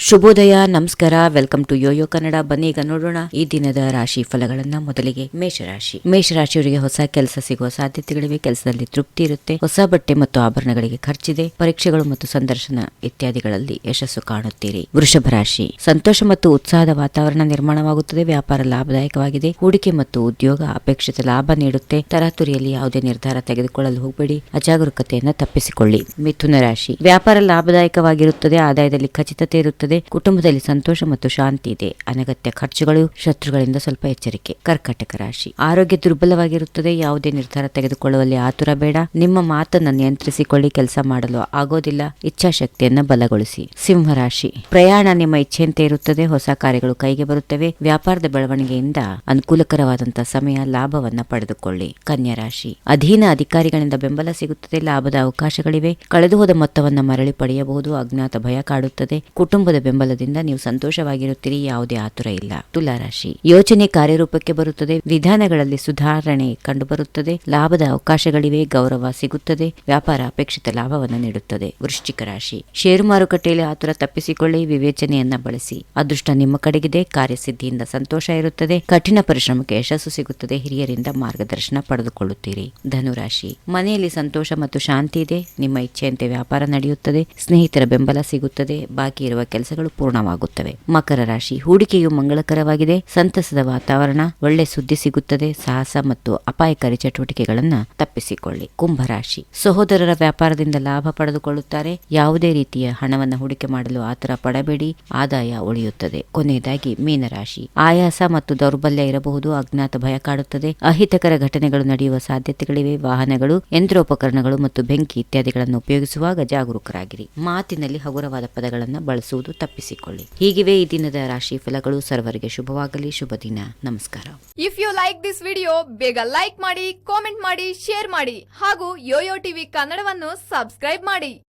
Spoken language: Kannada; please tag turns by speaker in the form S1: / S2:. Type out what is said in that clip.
S1: ಶುಭೋದಯ, ನಮಸ್ಕಾರ. Welcome to YoYo Kannada. ಬನ್ನಿ ಈಗ ನೋಡೋಣ ಈ ದಿನದ ರಾಶಿ ಫಲಗಳನ್ನ. ಮೊದಲಿಗೆ ಮೇಷರಾಶಿಯವರಿಗೆ ಹೊಸ ಕೆಲಸ ಸಿಗುವ ಸಾಧ್ಯತೆಗಳಿವೆ. ಕೆಲಸದಲ್ಲಿ ತೃಪ್ತಿ ಇರುತ್ತೆ. ಹೊಸ ಬಟ್ಟೆ ಮತ್ತು ಆಭರಣಗಳಿಗೆ ಖರ್ಚಿದೆ. ಪರೀಕ್ಷೆಗಳು ಮತ್ತು ಸಂದರ್ಶನ ಇತ್ಯಾದಿಗಳಲ್ಲಿ ಯಶಸ್ಸು ಕಾಣುತ್ತೀರಿ. ವೃಷಭ ರಾಶಿ, ಸಂತೋಷ ಮತ್ತು ಉತ್ಸಾಹದ ವಾತಾವರಣ ನಿರ್ಮಾಣವಾಗುತ್ತದೆ. ವ್ಯಾಪಾರ ಲಾಭದಾಯಕವಾಗಿದೆ. ಹೂಡಿಕೆ ಮತ್ತು ಉದ್ಯೋಗ ಅಪೇಕ್ಷಿತ ಲಾಭ ನೀಡುತ್ತೆ. ತರಾತುರಿಯಲ್ಲಿ ಯಾವುದೇ ನಿರ್ಧಾರ ತೆಗೆದುಕೊಳ್ಳಲು ಹೋಗಬೇಡಿ. ಅಜಾಗರೂಕತೆಯನ್ನ ತಪ್ಪಿಸಿಕೊಳ್ಳಿ. ಮಿಥುನ ರಾಶಿ, ವ್ಯಾಪಾರ ಲಾಭದಾಯಕವಾಗಿರುತ್ತದೆ. ಆದಾಯದಲ್ಲಿ ಖಚಿತತೆ ಇರುತ್ತದೆ. ಕುಟುಂಬದಲ್ಲಿ ಸಂತೋಷ ಮತ್ತು ಶಾಂತಿ ಇದೆ. ಅನಗತ್ಯ ಖರ್ಚುಗಳು, ಶತ್ರುಗಳಿಂದ ಸ್ವಲ್ಪ ಎಚ್ಚರಿಕೆ. ಕರ್ಕಾಟಕ ರಾಶಿ, ಆರೋಗ್ಯ ದುರ್ಬಲವಾಗಿರುತ್ತದೆ. ಯಾವುದೇ ನಿರ್ಧಾರ ತೆಗೆದುಕೊಳ್ಳುವಲ್ಲಿ ಆತುರ ಬೇಡ. ನಿಮ್ಮ ಮಾತನ್ನು ನಿಯಂತ್ರಿಸಿಕೊಳ್ಳಿ. ಕೆಲಸ ಮಾಡಲು ಆಗೋದಿಲ್ಲ. ಇಚ್ಛಾಶಕ್ತಿಯನ್ನ ಬಲಗೊಳಿಸಿ. ಸಿಂಹರಾಶಿ, ಪ್ರಯಾಣ ನಿಮ್ಮ ಇಚ್ಛೆಯಂತೆ ಇರುತ್ತದೆ. ಹೊಸ ಕಾರ್ಯಗಳು ಕೈಗೆ ಬರುತ್ತವೆ. ವ್ಯಾಪಾರದ ಬೆಳವಣಿಗೆಯಿಂದ ಅನುಕೂಲಕರವಾದಂತಹ ಸಮಯ. ಲಾಭವನ್ನ ಪಡೆದುಕೊಳ್ಳಿ. ಕನ್ಯಾ ರಾಶಿ, ಅಧೀನ ಅಧಿಕಾರಿಗಳಿಂದ ಬೆಂಬಲ ಸಿಗುತ್ತದೆ. ಲಾಭದ ಅವಕಾಶಗಳಿವೆ. ಕಳೆದು ಹೋದ ಮೊತ್ತವನ್ನ ಮರಳಿ ಪಡೆಯಬಹುದು. ಅಜ್ಞಾತ ಭಯ ಕಾಡುತ್ತದೆ. ಕುಟುಂಬದ ಬೆಂಬಲದಿಂದ ನೀವು ಸಂತೋಷವಾಗಿರುತ್ತೀರಿ. ಯಾವುದೇ ಆತುರ ಇಲ್ಲ. ತುಲಾರಾಶಿ, ಯೋಚನೆ ಕಾರ್ಯರೂಪಕ್ಕೆ ಬರುತ್ತದೆ. ವಿಧಾನಗಳಲ್ಲಿ ಸುಧಾರಣೆ ಕಂಡುಬರುತ್ತದೆ. ಲಾಭದ ಅವಕಾಶಗಳಿವೆ. ಗೌರವ ಸಿಗುತ್ತದೆ. ವ್ಯಾಪಾರ ಅಪೇಕ್ಷಿತ ಲಾಭವನ್ನು ನೀಡುತ್ತದೆ. ವೃಶ್ಚಿಕ ರಾಶಿ, ಷೇರು ಮಾರುಕಟ್ಟೆಯಲ್ಲಿ ಆತುರ ತಪ್ಪಿಸಿಕೊಳ್ಳಿ. ವಿವೇಚನೆಯನ್ನ ಬಳಸಿ. ಅದೃಷ್ಟ ನಿಮ್ಮ ಕಡೆಗಿದೆ. ಕಾರ್ಯಸಿದ್ಧಿಯಿಂದ ಸಂತೋಷ ಇರುತ್ತದೆ. ಕಠಿಣ ಪರಿಶ್ರಮಕ್ಕೆ ಯಶಸ್ಸು ಸಿಗುತ್ತದೆ. ಹಿರಿಯರಿಂದ ಮಾರ್ಗದರ್ಶನ ಪಡೆದುಕೊಳ್ಳುತ್ತೀರಿ. ಧನುರಾಶಿ, ಮನೆಯಲ್ಲಿ ಸಂತೋಷ ಮತ್ತು ಶಾಂತಿ ಇದೆ. ನಿಮ್ಮ ಇಚ್ಛೆಯಂತೆ ವ್ಯಾಪಾರ ನಡೆಯುತ್ತದೆ. ಸ್ನೇಹಿತರ ಬೆಂಬಲ ಸಿಗುತ್ತದೆ. ಬಾಕಿ ಇರುವ ಕೆಲಸಗಳು ಪೂರ್ಣವಾಗುತ್ತವೆ. ಮಕರ ರಾಶಿ, ಹೂಡಿಕೆಯು ಮಂಗಳಕರವಾಗಿದೆ. ಸಂತಸದ ವಾತಾವರಣ. ಒಳ್ಳೆ ಸುದ್ದಿ ಸಿಗುತ್ತದೆ. ಸಾಹಸ ಮತ್ತು ಅಪಾಯಕಾರಿ ಚಟುವಟಿಕೆಗಳನ್ನ ತಪ್ಪಿಸಿಕೊಳ್ಳಿ. ಕುಂಭರಾಶಿ, ಸಹೋದರರ ವ್ಯಾಪಾರದಿಂದ ಲಾಭ ಪಡೆದುಕೊಳ್ಳುತ್ತಾರೆ. ಯಾವುದೇ ರೀತಿಯ ಹಣವನ್ನು ಹೂಡಿಕೆ ಮಾಡಲು ಆತುರ ಪಡಬೇಡಿ. ಆದಾಯ ಉಳಿಯುತ್ತದೆ. ಕೊನೆಯದಾಗಿ ಮೀನರಾಶಿ, ಆಯಾಸ ಮತ್ತು ದೌರ್ಬಲ್ಯ ಇರಬಹುದು. ಅಜ್ಞಾತ ಭಯ ಕಾಡುತ್ತದೆ. ಅಹಿತಕರ ಘಟನೆಗಳು ನಡೆಯುವ ಸಾಧ್ಯತೆಗಳಿವೆ. ವಾಹನಗಳು, ಯಂತ್ರೋಪಕರಣಗಳು ಮತ್ತು ಬೆಂಕಿ ಇತ್ಯಾದಿಗಳನ್ನು ಉಪಯೋಗಿಸುವಾಗ ಜಾಗರೂಕರಾಗಿರಿ. ಮಾತಿನಲ್ಲಿ ಹಗುರವಾದ ಪದಗಳನ್ನು ಬಳಸುವುದು ತಪ್ಪಿಸಿಕೊಳ್ಳಿ. ಹೀಗಿವೆ ಈ ದಿನದ ರಾಶಿ ಫಲಗಳು. ಸರ್ವರಿಗೆ ಶುಭವಾಗಲಿ. ಶುಭ ದಿನ. ನಮಸ್ಕಾರ.
S2: If you like this video, ಬೇಗ ಲೈಕ್ ಮಾಡಿ, ಕಾಮೆಂಟ್ ಮಾಡಿ, ಶೇರ್ ಮಾಡಿ ಹಾಗೂ ಯೋಯೋ ಟಿವಿ ಕನ್ನಡವನ್ನು ಸಬ್ಸ್ಕ್ರೈಬ್ ಮಾಡಿ.